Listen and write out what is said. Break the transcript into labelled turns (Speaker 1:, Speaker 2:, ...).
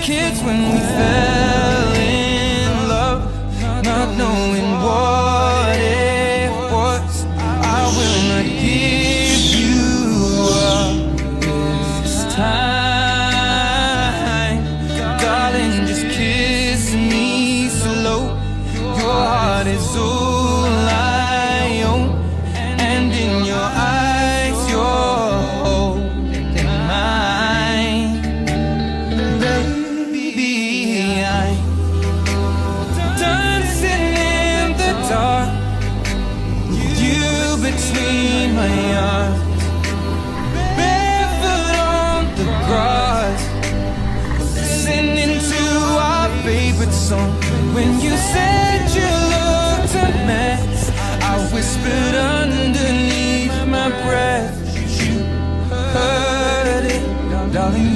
Speaker 1: kids when we fell in love, not knowing what it was. I will not give you up this time, darling, just kiss me slow. Your heart is all I own, and in your eyes you're holding mine. Baby, I'm dancing in the dark, you between my arms, barefoot on the grass, listening to our favorite song. When you said you looked a mess, I whispered underneath my breath, you heard it, darling.